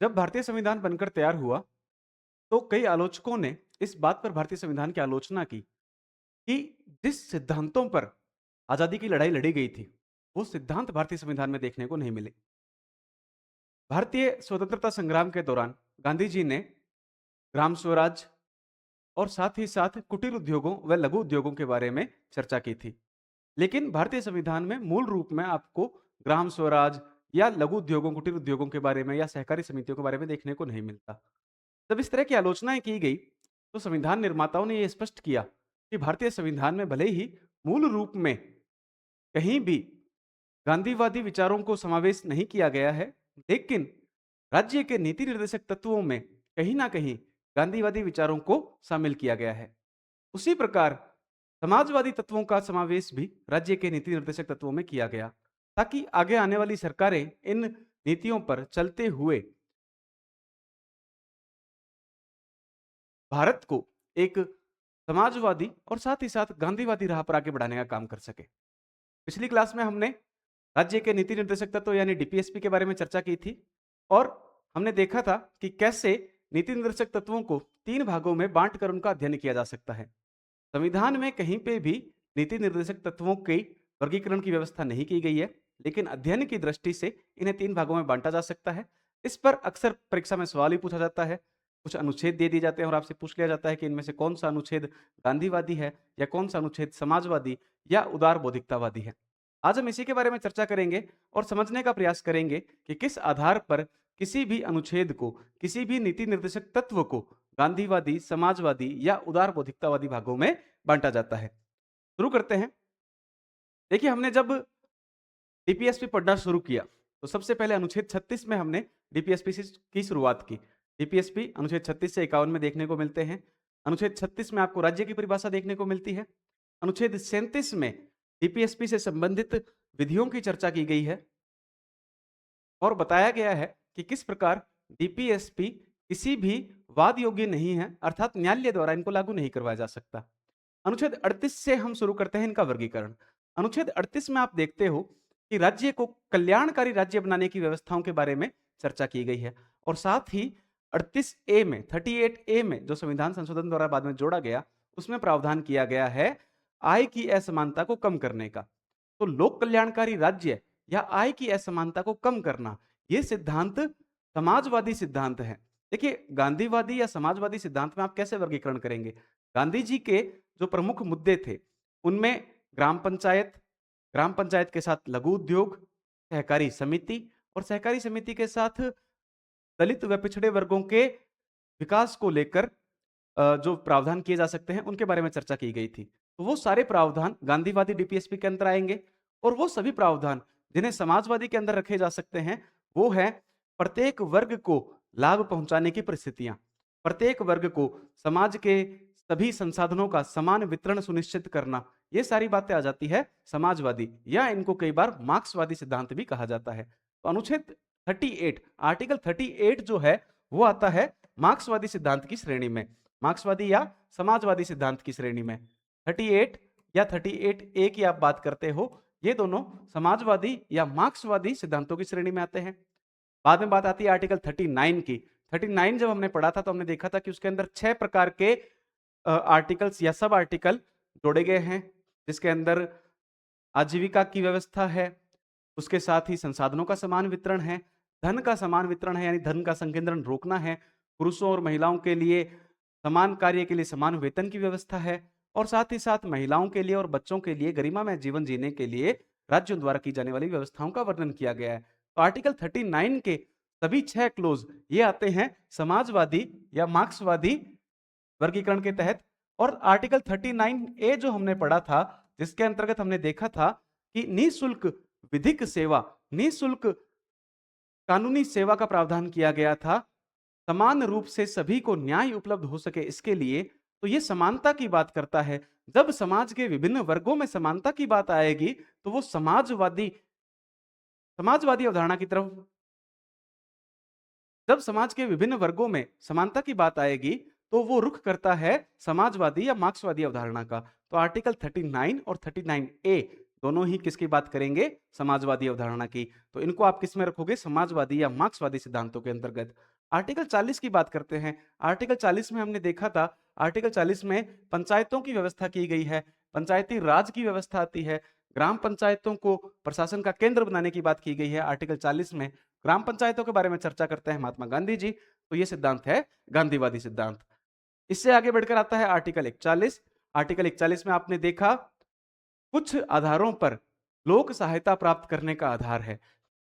जब भारतीय संविधान बनकर तैयार हुआ, तो कई आलोचकों ने इस बात पर भारतीय संविधान की आलोचना की कि जिस सिद्धांतों पर आजादी की लड़ाई लड़ी गई थी, वो सिद्धांत भारतीय संविधान में देखने को नहीं मिले। भारतीय स्वतंत्रता संग्राम के दौरान गांधी जी ने ग्राम स्वराज और साथ ही साथ कुटीर उद्योगों व लघु उद्योगों के बारे में चर्चा की थी। लेकिन भारतीय संविधान में मूल रूप में आपको ग्राम स्वराज या लघु उद्योगों, कुटीर उद्योगों के बारे में या सहकारी समितियों के बारे में देखने को नहीं मिलता। जब इस तरह की आलोचनाएं की गई, तो संविधान निर्माताओं ने यह स्पष्ट किया कि भारतीय संविधान में भले ही मूल रूप में कहीं भी गांधीवादी विचारों को समावेश नहीं किया गया है, लेकिन राज्य के नीति निर्देशक तत्वों में कहीं ना कहीं गांधीवादी विचारों को शामिल किया गया है। उसी प्रकार समाजवादी तत्वों का समावेश भी राज्य के नीति निर्देशक तत्वों में किया गया, ताकि आगे आने वाली सरकारें इन नीतियों पर चलते हुए भारत को एक समाजवादी और साथ ही साथ गांधीवादी राह पर आगे बढ़ाने का काम कर सके। पिछली क्लास में हमने राज्य के नीति निर्देशक तत्व यानी डीपीएसपी के बारे में चर्चा की थी और हमने देखा था कि कैसे नीति निर्देशक तत्वों को 3 भागों में बांटकर उनका अध्ययन किया जा सकता है। संविधान में कहीं पे भी नीति निर्देशक तत्वों के वर्गीकरण की व्यवस्था नहीं की गई है, लेकिन अध्ययन की दृष्टि से इन्हें 3 भागों में बांटा जा सकता है। इस पर अक्सर परीक्षा में सवाल भी पूछा जाता है, कुछ अनुच्छेद दे दिए जाते हैं और आपसे पूछ लिया जाता है कि इनमें से कौन सा अनुच्छेद गांधीवादी है या कौन सा अनुच्छेद समाजवादी या उदार बौद्धिकतावादी है। आज हम इसी के बारे में चर्चा करेंगे और समझने का प्रयास करेंगे कि किस आधार पर किसी भी अनुच्छेद को, किसी भी नीति निर्देशक तत्व को गांधीवादी, समाजवादी या उदार बौद्धिकतावादी भागों में बांटा जाता है। शुरू करते हैं। देखिए, हमने जब डीपीएसपी पढ़ना शुरू किया, तो सबसे पहले अनुच्छेद 36 में हमने डीपीएसपी की शुरुआत की। डीपीएसपी अनुच्छेद 36 से 51 में देखने को मिलते हैं। अनुच्छेद 36 में आपको राज्य की परिभाषा देखने को मिलती है। अनुच्छेद 37 में डीपीएसपी से संबंधित विधियों की चर्चा की गई है और बताया गया है कि किस प्रकार डीपीएसपी किसी भी वाद योग्य नहीं है, अर्थात न्यायालय द्वारा इनको लागू नहीं करवाया जा सकता। अनुच्छेद 38 से हम शुरू करते हैं इनका वर्गीकरण। अनुच्छेद 38 में आप देखते हो कि राज्य को कल्याणकारी राज्य बनाने की व्यवस्थाओं के बारे में चर्चा की गई है और साथ ही 38 ए में, 38 ए में जो संविधान संशोधन द्वारा बाद में जोड़ा गया, उसमें प्रावधान किया गया है आय की असमानता को कम करने का। तो लोक कल्याणकारी राज्य या आय की असमानता को कम करना, यह सिद्धांत समाजवादी सिद्धांत है। देखिए, गांधीवादी या समाजवादी सिद्धांत में आप कैसे वर्गीकरण करेंगे? गांधी जी के जो प्रमुख मुद्दे थे, उनमें ग्राम पंचायत, ग्राम पंचायत के साथ लघु उद्योग, सहकारी समिति और सहकारी समिति के साथ दलित व पिछड़े वर्गों के विकास को लेकर जो प्रावधान किए जा सकते हैं, उनके बारे में चर्चा की गई थी। तो वो सारे प्रावधान गांधीवादी डीपीएसपी के अंदर आएंगे और वो सभी प्रावधान जिन्हें समाजवादी के अंदर रखे जा सकते हैं, वो है प्रत्येक वर्ग को लाभ पहुंचाने की परिस्थितियां, प्रत्येक वर्ग को समाज के सभी संसाधनों का समान वितरण सुनिश्चित करना, ये सारी बातें आ जाती है समाजवादी या इनको कई बार मार्क्सवादी सिद्धांत भी कहा जाता है। तो अनुच्छेद 38, आर्टिकल 38 जो है वो आता है मार्क्सवादी सिद्धांत की श्रेणी में, मार्क्सवादी या समाजवादी सिद्धांत की श्रेणी में। 38 या 38 ए की आप बात करते हो, ये दोनों समाजवादी या मार्क्सवादी सिद्धांतों की श्रेणी में आते हैं। बाद में बात आती है आर्टिकल 39 की। 39 जब हमने पढ़ा था तो हमने देखा था कि उसके अंदर 6 प्रकार के आर्टिकल्स या सब आर्टिकल जोड़े गए हैं, जिसके अंदर आजीविका की व्यवस्था है, उसके साथ ही संसाधनों का समान वितरण है, धन का समान वितरण है यानी धन का संकेंद्रण रोकना है, पुरुषों और महिलाओं के लिए समान कार्य के लिए समान वेतन की व्यवस्था है और साथ ही साथ महिलाओं के लिए और बच्चों के लिए गरिमामय जीवन जीने के लिए राज्यों द्वारा की जाने वाली व्यवस्थाओं का वर्णन किया गया है। तो आर्टिकल 39 के सभी 6 क्लोज ये आते हैं समाजवादी या मार्क्सवादी वर्गीकरण के तहत। और आर्टिकल 39 ए जो हमने पढ़ा था, जिसके अंतर्गत हमने देखा था कि निःशुल्क विधिक सेवा, निःशुल्क कानूनी सेवा का प्रावधान किया गया था, समान रूप से सभी को न्याय उपलब्ध हो सके इसके लिए। तो ये समानता की बात करता है। जब समाज के विभिन्न वर्गों में समानता की बात आएगी, तो वो समाजवादी समाजवादी अवधारणा की तरफ, जब समाज के विभिन्न वर्गों में समानता की बात आएगी, तो वो रुख करता है समाजवादी या मार्क्सवादी अवधारणा का। तो आर्टिकल 39 और 39 ए दोनों ही किसकी बात करेंगे? समाजवादी अवधारणा की। तो इनको आप किस में रखोगे? समाजवादी या मार्क्सवादी सिद्धांतों के अंतर्गत। आर्टिकल 40 की बात करते हैं। आर्टिकल 40 में हमने देखा था, आर्टिकल 40 में पंचायतों की व्यवस्था की गई है, पंचायती राज की व्यवस्था आती है, ग्राम पंचायतों को प्रशासन का केंद्र बनाने की बात की गई है आर्टिकल 40 में। ग्राम पंचायतों के बारे में चर्चा करते हैं महात्मा गांधी जी, तो ये सिद्धांत है गांधीवादी सिद्धांत। इससे आगे बढ़कर आता है आर्टिकल 41। आर्टिकल 41 में आपने देखा कुछ आधारों पर लोक सहायता प्राप्त करने का आधार है,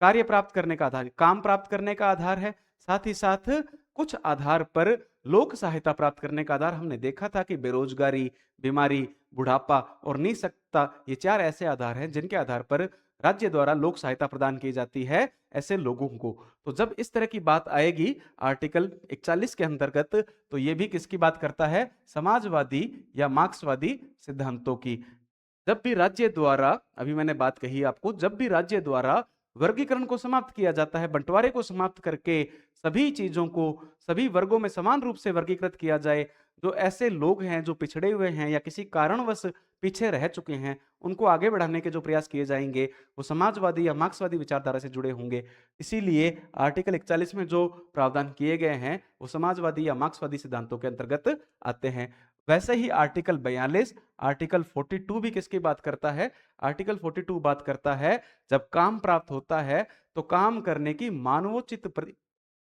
कार्य प्राप्त करने का आधार, काम प्राप्त करने का आधार है, साथ ही साथ कुछ आधार पर लोक सहायता प्राप्त करने का आधार। हमने देखा था कि बेरोजगारी, बीमारी, बुढ़ापा और निःशक्तता, ये 4 ऐसे आधार हैं जिनके आधार पर राज्य द्वारा लोक सहायता प्रदान की जाती है ऐसे लोगों को। तो जब इस तरह की बात आएगी आर्टिकल 41 के अंतर्गत, तो ये भी किसकी बात करता है? समाजवादी या मार्क्सवादी सिद्धांतों की। जब भी राज्य द्वारा, अभी मैंने बात कही आपको, जब भी राज्य द्वारा वर्गीकरण को समाप्त किया जाता है, बंटवारे को समाप्त करके सभी चीजों को सभी वर्गों में समान रूप से वर्गीकृत किया जाए, जो ऐसे लोग हैं जो पिछड़े हुए हैं या किसी कारणवश पीछे रह चुके हैं, उनको आगे बढ़ाने के जो प्रयास किए जाएंगे वो समाजवादी या मार्क्सवादी विचारधारा से जुड़े होंगे। इसीलिए आर्टिकल 41 में जो प्रावधान किए गए हैं वो समाजवादी या मार्क्सवादी सिद्धांतों के अंतर्गत आते हैं। वैसे ही आर्टिकल 42, आर्टिकल 42 भी किसकी बात करता है? आर्टिकल 42 बात करता है जब काम प्राप्त होता है तो काम करने की मानवोचित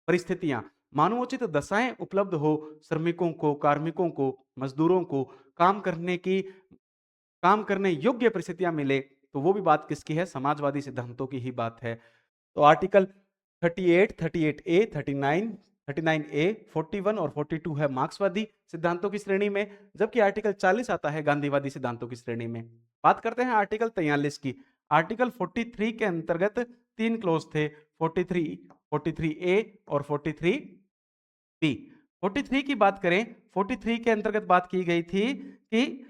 परिस्थितियां, मानवोचित दशाएं उपलब्ध हो श्रमिकों को, कार्मिकों को, मजदूरों को काम करने योग्य परिस्थितियां मिले, तो वो भी बात किसकी है? समाजवादी सिद्धांतों की ही बात है। तो आर्टिकल 38, 38A, 39, 39A, 41 और 42 है मार्क्सवादी सिद्धांतों की श्रेणी में, जबकि आर्टिकल 40 आता है गांधीवादी सिद्धांतों की श्रेणी में। बात करते हैं आर्टिकल 43 की। आर्टिकल 43 के अंतर्गत 3 क्लोज थे, 43, 43A और 43B। 43 की बात करें, 43 के अंतर्गत बात की गई थी कि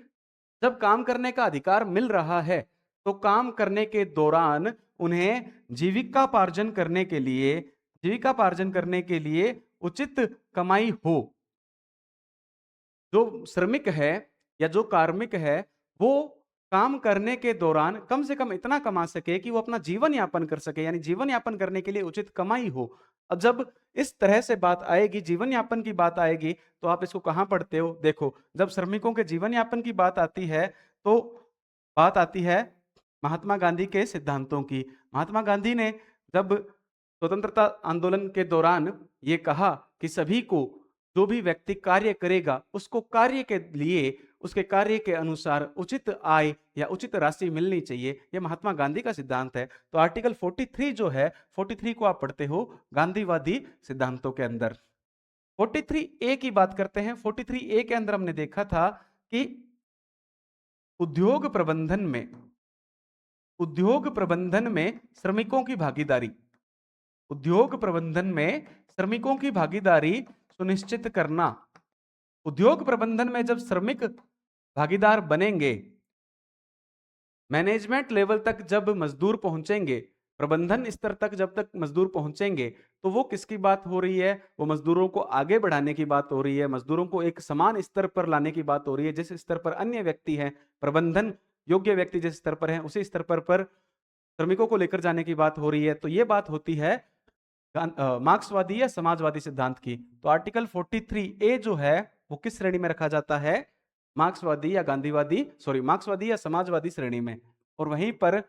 जब काम करने का अधिकार मिल रहा है तो काम करने के दौरान उन्हें जीविकापार्जन करने के लिए उचित कमाई हो। जो श्रमिक है या जो कार्मिक है वो काम करने के दौरान कम से कम इतना कमा सके कि वो अपना जीवन यापन कर सके, यानी जीवन यापन करने के लिए उचित कमाई हो। अब जब इस तरह से बात आएगी, जीवन यापन की बात आएगी, तो आप इसको कहां पढ़ते हो? देखो, जब श्रमिकों के जीवन यापन की बात आती है तो बात आती है महात्मा गांधी के सिद्धांतों की। महात्मा गांधी ने जब स्वतंत्रता आंदोलन के दौरान ये कहा कि सभी को, जो भी व्यक्ति कार्य करेगा उसको कार्य के लिए, उसके कार्य के अनुसार उचित आय या उचित राशि मिलनी चाहिए, यह महात्मा गांधी का सिद्धांत है। तो आर्टिकल 43 जो है, 43 को आप पढ़ते हो गांधीवादी सिद्धांतों के अंदर। 43A की बात करते हैं। 43A के अंदर हमने देखा था कि उद्योग प्रबंधन में श्रमिकों की भागीदारी, उद्योग प्रबंधन में श्रमिकों की भागीदारी सुनिश्चित करना। उद्योग प्रबंधन में जब श्रमिक भागीदार बनेंगे, मैनेजमेंट लेवल तक जब मजदूर पहुंचेंगे, प्रबंधन स्तर तक जब तक मजदूर पहुंचेंगे, तो वो किसकी बात हो रही है? वो मजदूरों को आगे बढ़ाने की बात हो रही है, मजदूरों को एक समान स्तर पर लाने की बात हो रही है। जिस स्तर पर अन्य व्यक्ति हैं, प्रबंधन योग्य व्यक्ति जिस स्तर पर हैं, उसी स्तर पर श्रमिकों को लेकर जाने की बात हो रही है। तो ये बात होती है मार्क्सवादी या समाजवादी सिद्धांत की। तो आर्टिकल 43A जो है वो किस श्रेणी में रखा जाता है? मार्क्सवादी या समाजवादी श्रेणी में। और वहीं पर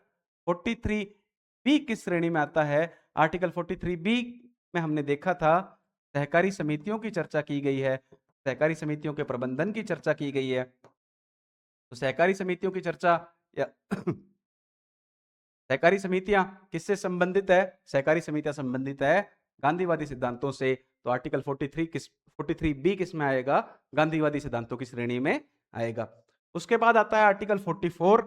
43B किस श्रेणी में आता है? आर्टिकल 43B में हमने देखा था सहकारी समितियों की चर्चा की गई है, सहकारी समितियों के प्रबंधन की चर्चा की गई है। तो सहकारी समितियों की चर्चा या सहकारी समितियां किससे संबंधित है? सहकारी समितियां संबंधित है गांधीवादी सिद्धांतों से। तो आर्टिकल 43B किस में आएगा? गांधीवादी सिद्धांतों की श्रेणी में आएगा। उसके बाद आता है आर्टिकल 44।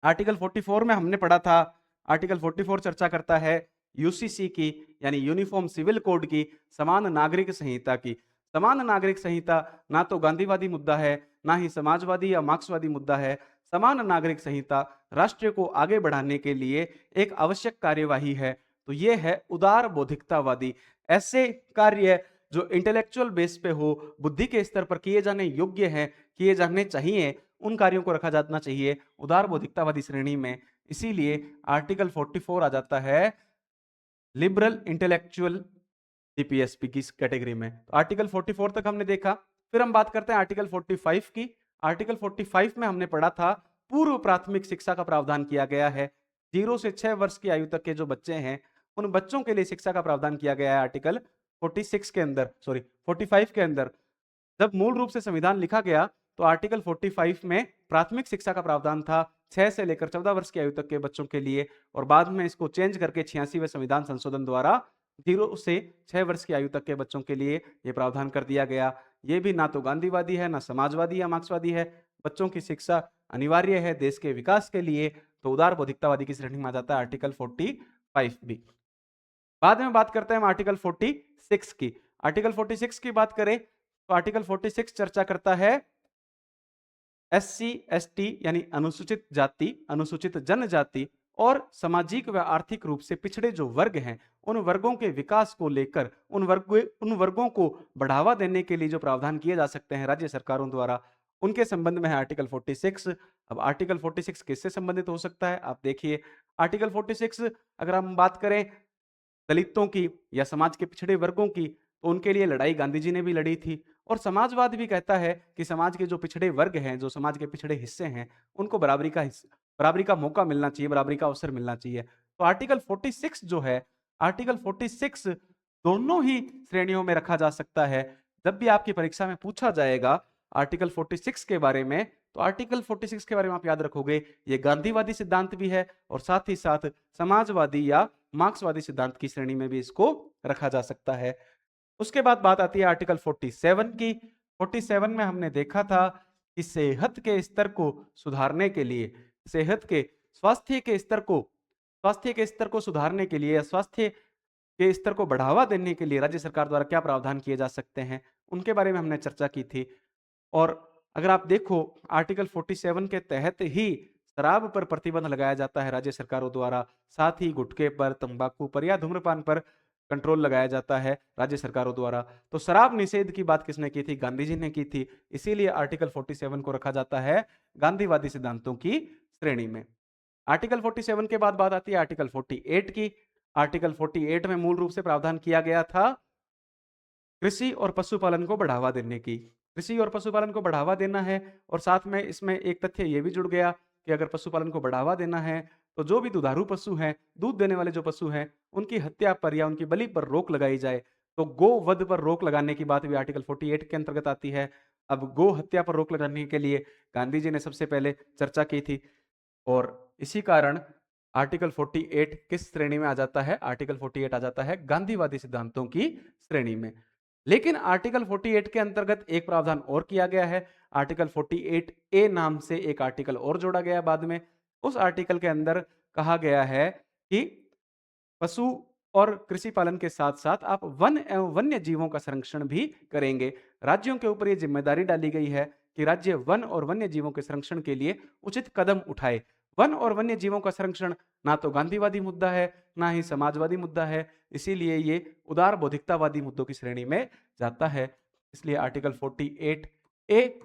आर्टिकल 44 में हमने पढ़ा था, आर्टिकल 44 चर्चा करता है यूसीसी की, यानी यूनिफॉर्म सिविल कोड की, समान नागरिक संहिता की। समान नागरिक संहिता ना तो गांधीवादी मुद्दा है, ना ही समाजवादी या मार्क्सवादी मुद्दा है। समान नागरिक संहिता राष्ट्र को आगे बढ़ाने के लिए एक आवश्यक कार्यवाही है। तो यह है उदार बौद्धिकतावादी। ऐसे कार्य जो इंटेलेक्चुअल बेस पे हो, बुद्धि के स्तर पर किए जाने योग्य हैं, किए जाने चाहिए, उन कार्यों को रखा जाना चाहिए उदार बौद्धिकतावादी श्रेणी में। इसीलिए आर्टिकल 44 आ जाता है लिबरल इंटेलेक्चुअल डीपीएसपी की कैटेगरी में। तो आर्टिकल 44 तक हमने देखा। फिर हम बात करते हैं आर्टिकल 45 की। आर्टिकल 45 में हमने पढ़ा था पूर्व प्राथमिक शिक्षा का प्रावधान किया गया है। 0 से 6 वर्ष की आयु तक के जो बच्चे हैं उन बच्चों के लिए शिक्षा का प्रावधान किया गया है आर्टिकल 46 के अंदर, सॉरी 45 के अंदर। जब मूल रूप से संविधान लिखा गया तो आर्टिकल 45 में प्राथमिक शिक्षा का प्रावधान था 6 से लेकर 14 वर्ष की आयु तक के बच्चों के लिए, और बाद में इसको चेंज करके 86वें संविधान संशोधन द्वारा 0 से 6 वर्ष की आयु तक के बच्चों के लिए यह प्रावधान कर दिया गया। यह भी ना तो गांधीवादी है, ना समाजवादी या मार्क्सवादी है। बच्चों की शिक्षा अनिवार्य है देश के विकास के लिए, तो उदार बौद्धिकतावादी की श्रेणी में आ जाता है आर्टिकल 45 भी। बाद में बात करते हैं हम आर्टिकल 46 की। आर्टिकल 46 की बात करें तो आर्टिकल 46 चर्चा करता है एससी एसटी यानी अनुसूचित जाति, अनुसूचित जनजाति और सामाजिक व आर्थिक रूप से पिछड़े जो वर्ग हैं उन वर्गों के विकास को लेकर उन वर्गों को बढ़ावा देने के लिए जो प्रावधान किए जा सकते हैं राज्य सरकारों द्वारा, उनके संबंध में है आर्टिकल 46। अब आर्टिकल 46 किससे संबंधित हो सकता है आप देखिए। आर्टिकल 46 अगर हम बात करें दलितों की या समाज के पिछड़े वर्गों की, तो उनके लिए लड़ाई गांधी जी ने भी लड़ी थी। और समाजवाद भी कहता है कि समाज के जो पिछड़े वर्ग हैं, जो समाज के पिछड़े हिस्से हैं, उनको बराबरी का मौका मिलना चाहिए, बराबरी का अवसर मिलना चाहिए। तो आर्टिकल 46 जो है, आर्टिकल 46 दोनों ही श्रेणियों में रखा जा सकता है। जब भी आपकी परीक्षा में पूछा जाएगा आर्टिकल 46 के बारे में, तो आर्टिकल 46 के बारे में आप याद रखोगे ये गांधीवादी सिद्धांत भी है और साथ ही साथ समाजवादी या मार्क्सवादी सिद्धांत की श्रेणी में भी इसको रखा जा सकता है। उसके बाद बात आती है आर्टिकल 47 की। 47 में हमने देखा था कि सेहत के स्तर को सुधारने के लिए, स्वास्थ्य के स्तर को सुधारने के लिए, स्वास्थ्य के स्तर को बढ़ावा देने के लिए राज्य सरकार द्वारा क्या प्रावधान किए जा सकते हैं, उनके बारे में हमने चर्चा की थी। और अगर आप देखो आर्टिकल 47 के तहत ही शराब पर प्रतिबंध लगाया जाता है राज्य सरकारों द्वारा, साथ ही गुटखे पर, तंबाकू पर या धूम्रपान पर कंट्रोल लगाया जाता है राज्य सरकारों द्वारा। तो शराब निषेध की बात किसने की थी? गांधी जी ने की थी। इसीलिए आर्टिकल 47 को रखा जाता है गांधीवादी सिद्धांतों की श्रेणी में। आर्टिकल 47 के बाद बात आती है आर्टिकल 48 की। आर्टिकल 48 में मूल रूप से प्रावधान किया गया था कृषि और पशुपालन को बढ़ावा देने की। कृषि और पशुपालन को बढ़ावा देना है, और साथ में इसमें एक तथ्य यह भी जुड़ गया कि अगर पशुपालन को बढ़ावा देना है तो जो भी दुधारू पशु हैं, दूध देने वाले जो पशु हैं, उनकी हत्या पर या उनकी बलि पर रोक लगाई जाए। तो गोवध पर रोक लगाने की बात भी आर्टिकल 48 के अंतर्गत आती है। अब गो हत्या पर रोक लगाने के लिए गांधी जी ने सबसे पहले चर्चा की थी, और इसी कारण आर्टिकल 48 किस श्रेणी में आ जाता है? आर्टिकल 48 आ जाता है गांधीवादी सिद्धांतों की श्रेणी में। लेकिन आर्टिकल 48 के अंतर्गत एक प्रावधान और किया गया है। आर्टिकल 48 ए नाम से एक आर्टिकल और जोड़ा गया बाद में। उस आर्टिकल के अंदर कहा गया है कि पशु और कृषि पालन के साथ साथ आप वन एवं वन्य जीवों का संरक्षण भी करेंगे। राज्यों के ऊपर यह जिम्मेदारी डाली गई है कि राज्य वन और वन्य जीवों के संरक्षण के लिए उचित कदम उठाए। वन और वन्य जीवों का संरक्षण ना तो गांधीवादी मुद्दा है, ना ही समाजवादी मुद्दा है, इसीलिए ये उदार बौद्धिकतावादी मुद्दों की श्रेणी में जाता है। इसलिए आर्टिकल 48 ए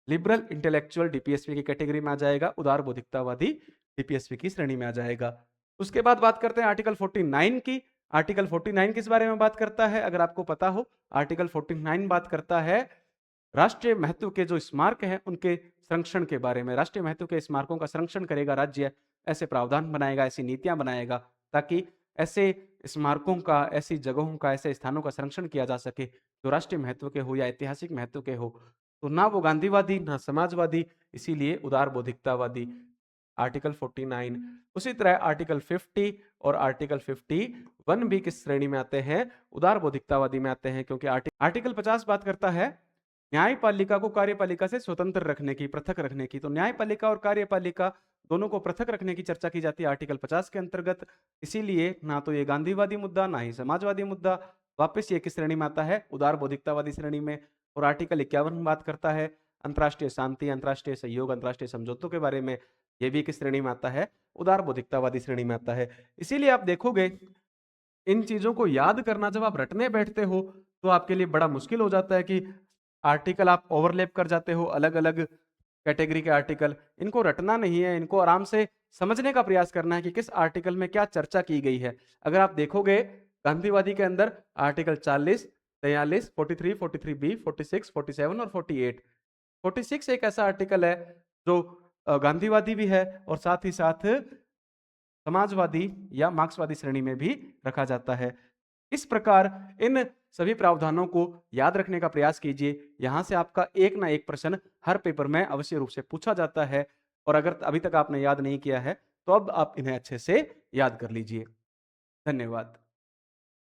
लिबरल इंटेलेक्चुअल डीपीएसपी की कैटेगरी में आ जाएगा, उदार बौद्धिकतावादी डीपीएसपी की श्रेणी में आ जाएगा। उसके बाद बात करते हैं आर्टिकल 49 की। आर्टिकल 49 किस बारे में बात करता है? अगर आपको पता हो, आर्टिकल 49 बात करता है राष्ट्रीय महत्व के जो स्मारक हैं उनके संरक्षण के बारे में। राष्ट्रीय महत्व के स्मारकों का संरक्षण करेगा राज्य, ऐसे प्रावधान बनाएगा, ऐसी नीतियां बनाएगा ताकि ऐसे स्मारकों का, ऐसी जगहों का, ऐसे स्थानों का संरक्षण किया जा सके जो राष्ट्रीय महत्व के हो या ऐतिहासिक महत्व के हो। तो ना वो गांधीवादी ना समाजवादी, इसीलिए उदार बौद्धिकतावादी आर्टिकल 49। उसी तरह आर्टिकल 50 और आर्टिकल 51 भी किस श्रेणी में आते हैं? उदार बौद्धिकतावादी में आते हैं, क्योंकि आर्टिकल 50 बात करता है न्यायपालिका को कार्यपालिका से स्वतंत्र रखने की, पृथक रखने की। तो न्यायपालिका और कार्यपालिका दोनों को पृथक रखने की चर्चा की जाती है आर्टिकल 50 के अंतर्गत। इसीलिए ना तो ये गांधीवादी मुद्दा, ना ही समाजवादी मुद्दा, वापस ये किस श्रेणी में आता है? उदार बौद्धिकतावादी श्रेणी में। और आर्टिकल 51 बात करता है अंतर्राष्ट्रीय शांति, अंतर्राष्ट्रीय सहयोग, अंतर्राष्ट्रीय समझौतों के बारे में। ये भी किस श्रेणी में आता है? उदार बौद्धिकतावादी श्रेणी में आता है। इसीलिए आप देखोगे इन चीजों को याद करना जब आप रटने बैठते हो तो आपके लिए बड़ा मुश्किल हो जाता है कि आर्टिकल आप ओवरलैप कर जाते हो, अलग अलग कैटेगरी के आर्टिकल, इनको रटना नहीं है, इनको आराम से समझने का प्रयास करना है कि किस आर्टिकल में क्या चर्चा की गई है। अगर आप देखोगे गांधीवादी के अंदर आर्टिकल 40, 43, 43, 43 बी, 46, 47 और 48। 46 एक ऐसा आर्टिकल है जो गांधीवादी भी है और साथ ही साथ समाजवादी या मार्क्सवादी श्रेणी में भी रखा जाता है। इस प्रकार इन सभी प्रावधानों को याद रखने का प्रयास कीजिए। यहां से आपका एक ना एक प्रश्न हर पेपर में अवश्य रूप से पूछा जाता है और अगर अभी तक आपने याद नहीं किया है तो अब आप इन्हें अच्छे से याद कर लीजिए। धन्यवाद।